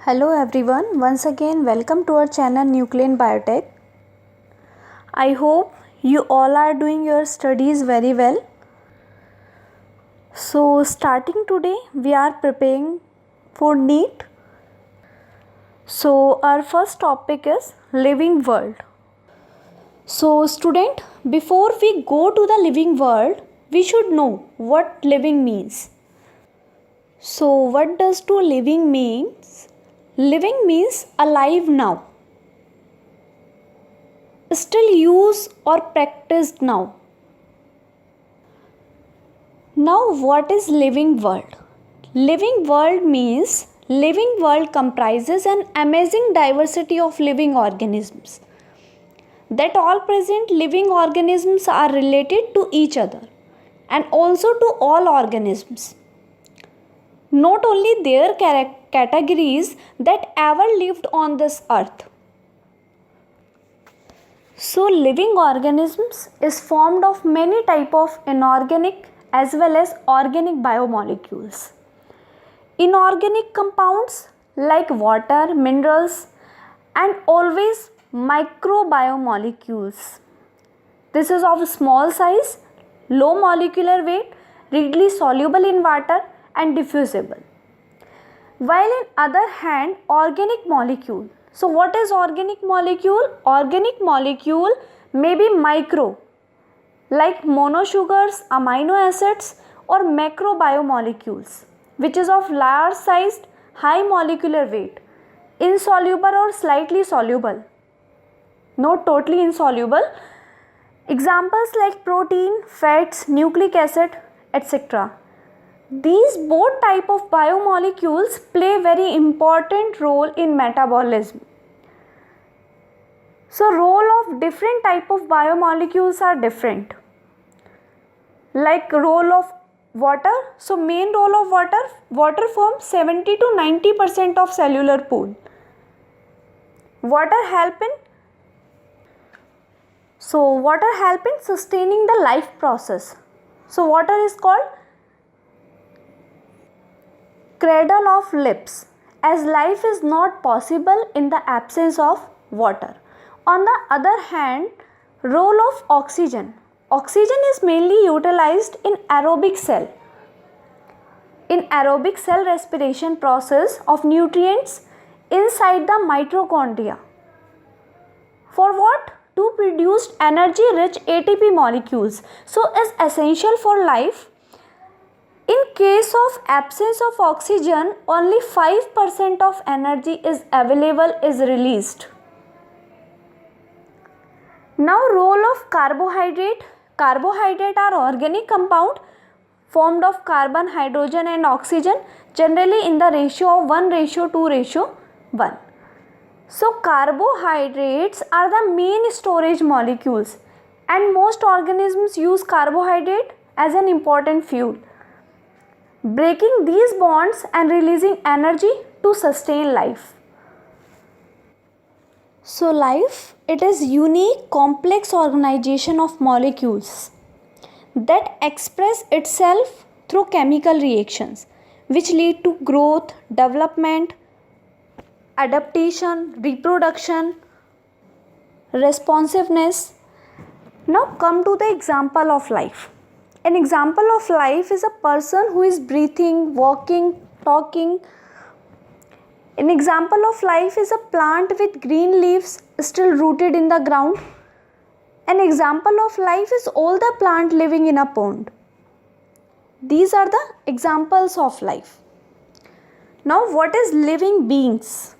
Hello everyone, once again welcome to our channel Nuclean Biotech. I hope you all are doing your studies very well. So starting today we are preparing for NEET. So our first topic is living world. So student, before we go to the living world, we should know what living means. So what does to living means? Living means alive now, still used or practiced now. Now what is living world? Living world means living world comprises an amazing diversity of living organisms. That all present living organisms are related to each other and also to all organisms. Not only their categories that ever lived on this earth. So living organisms is formed of many type of inorganic as well as organic biomolecules. Inorganic compounds like water, minerals and always microbiomolecules. This is of small size, low molecular weight, readily soluble in water and diffusible. While in other hand, organic molecule. So what is organic molecule? Organic molecule may be micro, like monosugars, amino acids or macrobiomolecules, which is of large sized, high molecular weight, insoluble or slightly soluble, not totally insoluble. Examples like protein, fats, nucleic acid, etc. These both type of biomolecules play very important role in metabolism. So role of different type of biomolecules are different. Like role of water, so main role of water forms 70 to 90% of cellular pool. Water help in sustaining the life process. So water is called cradle of life, as life is not possible in the absence of water. On the other hand, role of oxygen. Oxygen is mainly utilized in aerobic cell. In aerobic cell respiration process of nutrients inside the mitochondria. For what? To produce energy rich ATP molecules. So is essential for life. In case of absence of oxygen, only 5% of energy is available is released. Now role of carbohydrate. Carbohydrate are organic compound formed of carbon, hydrogen and oxygen, generally in the ratio of 1:2:1. So carbohydrates are the main storage molecules and most organisms use carbohydrate as an important fuel, breaking these bonds and releasing energy to sustain life. So life, it is unique complex organization of molecules that express itself through chemical reactions which lead to growth, development, adaptation, reproduction, responsiveness. Now come to the example of life. An example of life is a person who is breathing, walking, talking. An example of life is a plant with green leaves still rooted in the ground. An example of life is all the plant living in a pond. These are the examples of life. Now what is living beings?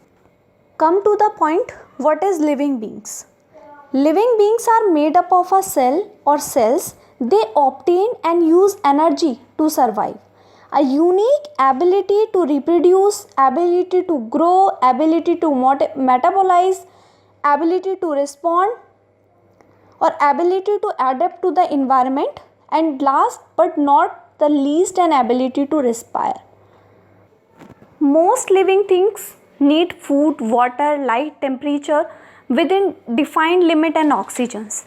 Come to the point, what is living beings? Living beings are made up of a cell or cells. They obtain and use energy to survive. A unique ability to reproduce, ability to grow, ability to metabolize, ability to respond or ability to adapt to the environment, and last but not the least, an ability to respire. Most living things need food, water, light, temperature within defined limit and oxygens.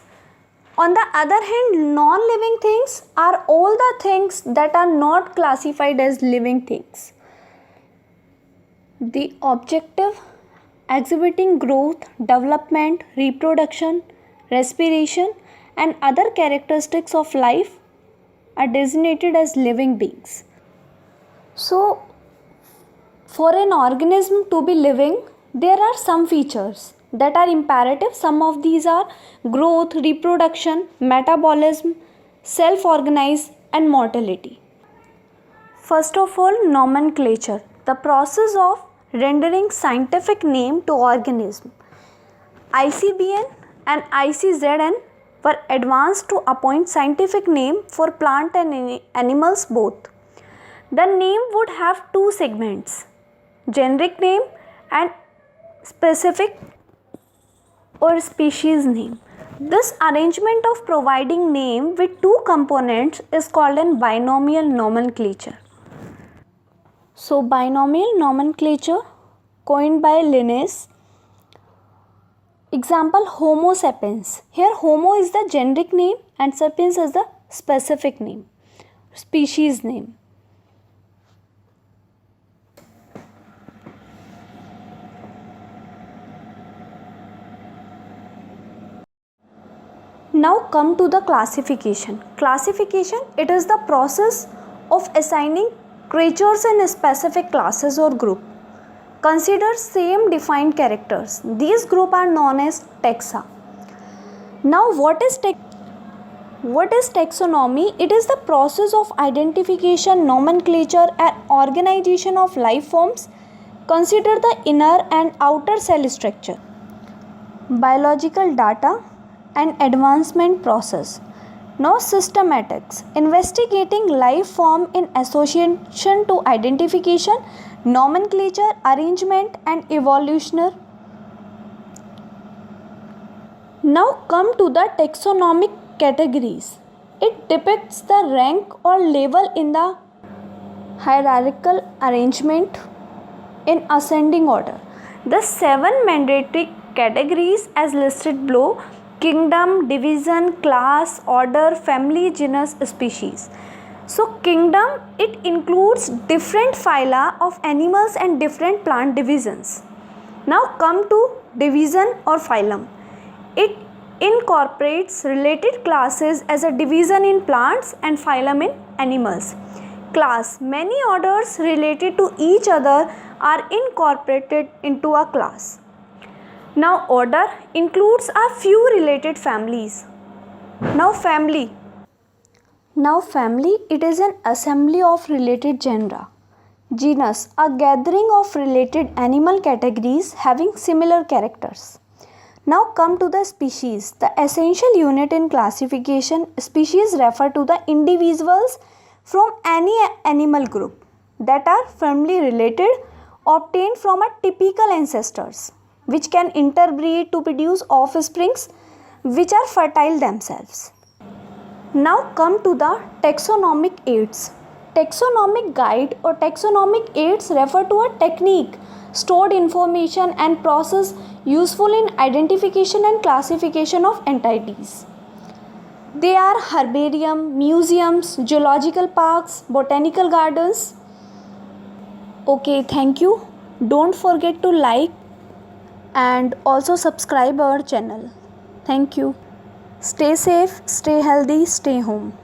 On the other hand, non-living things are all the things that are not classified as living things. The objective exhibiting growth, development, reproduction, respiration, and other characteristics of life are designated as living beings. So, for an organism to be living, there are some features that are imperative. Some of these are growth, reproduction, metabolism, self-organize, and mortality. First of all, nomenclature, the process of rendering scientific name to organism. ICBN and ICZN were advanced to appoint scientific name for plant and animals both. The name would have two segments, generic name and specific or species name. This arrangement of providing name with two components is called a binomial nomenclature. So, binomial nomenclature coined by Linnaeus. Example, Homo sapiens. Here Homo is the generic name and sapiens is the specific name, species name. Now come to the classification. Classification, it is the process of assigning creatures in specific classes or group. Consider same defined characters. These groups are known as taxa. Now what is taxonomy? It is the process of identification, nomenclature and organization of life forms. Consider the inner and outer cell structure, biological data and advancement process. Now systematics, investigating life form in association to identification, nomenclature, arrangement and evolutionary. Now come to the taxonomic categories. It depicts the rank or level in the hierarchical arrangement in ascending order. The 7 mandatory categories as listed below: kingdom, division, class, order, family, genus, species. So kingdom, it includes different phyla of animals and different plant divisions. Now come to division or phylum. It incorporates related classes as a division in plants and phylum in animals. Class, many orders related to each other are incorporated into a class. Now order includes a few related families. Now family, it is an assembly of related genera. Genus, a gathering of related animal categories having similar characters. Now come to the species, the essential unit in classification. Species refer to the individuals from any animal group that are firmly related, obtained from a typical ancestors, which can interbreed to produce offsprings which are fertile themselves. Now come to the taxonomic aids. Taxonomic guide or taxonomic aids refer to a technique, stored information and process useful in identification and classification of entities. They are herbarium, museums, zoological parks, botanical gardens. Okay, thank you. Don't forget to like and also subscribe our channel. Thank you. Stay safe, stay healthy, stay home.